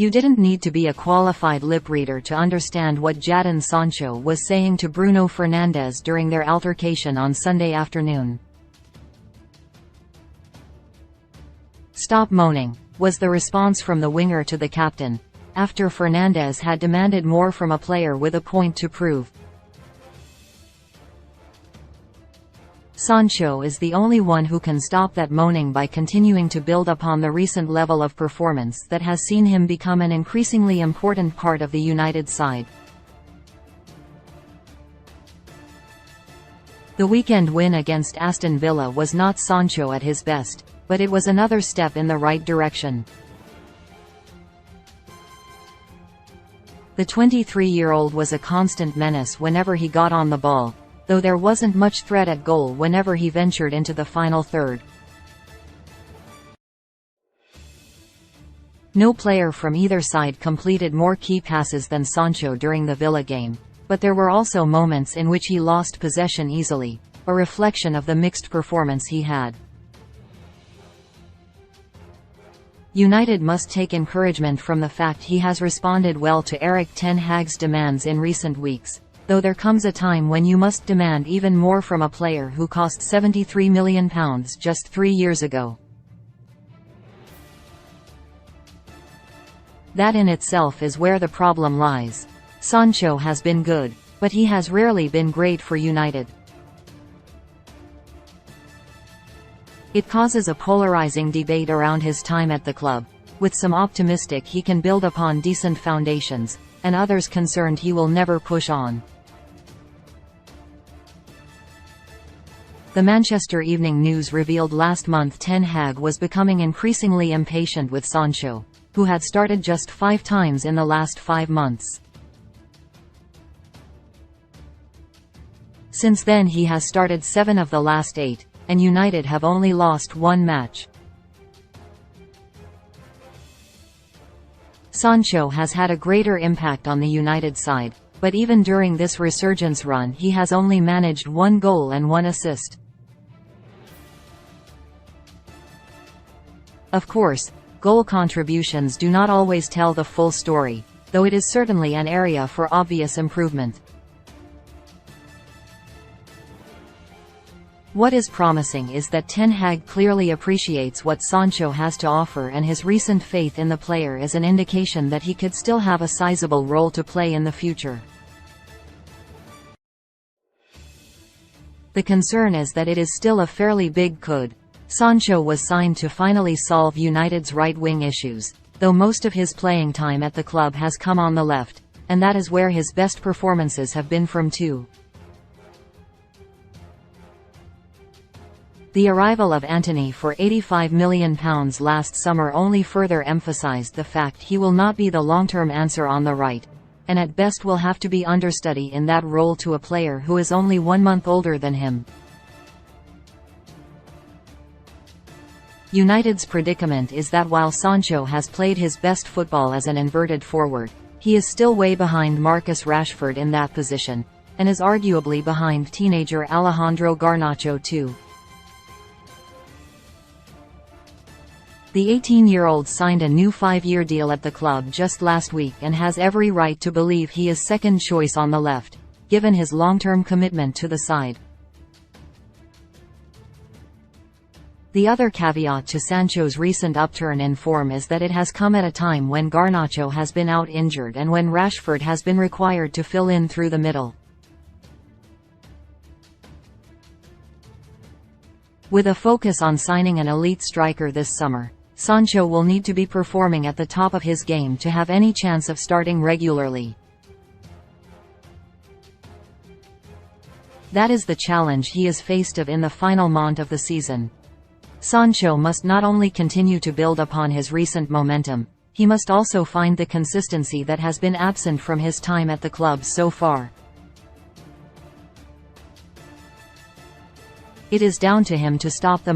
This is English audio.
You didn't need to be a qualified lip reader to understand what Jadon Sancho was saying to Bruno Fernandes during their altercation on Sunday afternoon. "Stop moaning," was the response from the winger to the captain, after Fernandes had demanded more from a player with a point to prove. Sancho is the only one who can stop that moaning by continuing to build upon the recent level of performance that has seen him become an increasingly important part of the United side. The weekend win against Aston Villa was not Sancho at his best, but it was another step in the right direction. The 23-year-old was a constant menace whenever he got on the ball, though there wasn't much threat at goal whenever he ventured into the final third. No player from either side completed more key passes than Sancho during the Villa game, but there were also moments in which he lost possession easily, a reflection of the mixed performance he had. United must take encouragement from the fact he has responded well to Erik ten Hag's demands in recent weeks, though there comes a time when you must demand even more from a player who cost £73 million just 3 years ago. That in itself is where the problem lies. Sancho has been good, but he has rarely been great for United. It causes a polarizing debate around his time at the club, with some optimistic he can build upon decent foundations, and others concerned he will never push on. The Manchester Evening News revealed last month Ten Hag was becoming increasingly impatient with Sancho, who had started just 5 times in the last 5 months. Since then he has started 7 of the last 8, and United have only lost 1 match. Sancho has had a greater impact on the United side, but even during this resurgence run he has only managed 1 goal and 1 assist. Of course, goal contributions do not always tell the full story, though it is certainly an area for obvious improvement. What is promising is that Ten Hag clearly appreciates what Sancho has to offer, and his recent faith in the player is an indication that he could still have a sizable role to play in the future. The concern is that it is still a fairly big could. Sancho was signed to finally solve United's right-wing issues, though most of his playing time at the club has come on the left, and that is where his best performances have been from too. The arrival of Antony for £85 million last summer only further emphasized the fact he will not be the long-term answer on the right, and at best will have to be understudy in that role to a player who is only 1 month older than him. United's predicament is that while Sancho has played his best football as an inverted forward, he is still way behind Marcus Rashford in that position, and is arguably behind teenager Alejandro Garnacho too. The 18-year-old signed a new 5-year deal at the club just last week and has every right to believe he is second choice on the left, given his long-term commitment to the side. The other caveat to Sancho's recent upturn in form is that it has come at a time when Garnacho has been out injured and when Rashford has been required to fill in through the middle. With a focus on signing an elite striker this summer, Sancho will need to be performing at the top of his game to have any chance of starting regularly. That is the challenge he is faced of in the final month of the season. Sancho must not only continue to build upon his recent momentum, he must also find the consistency that has been absent from his time at the club so far. It is down to him to stop the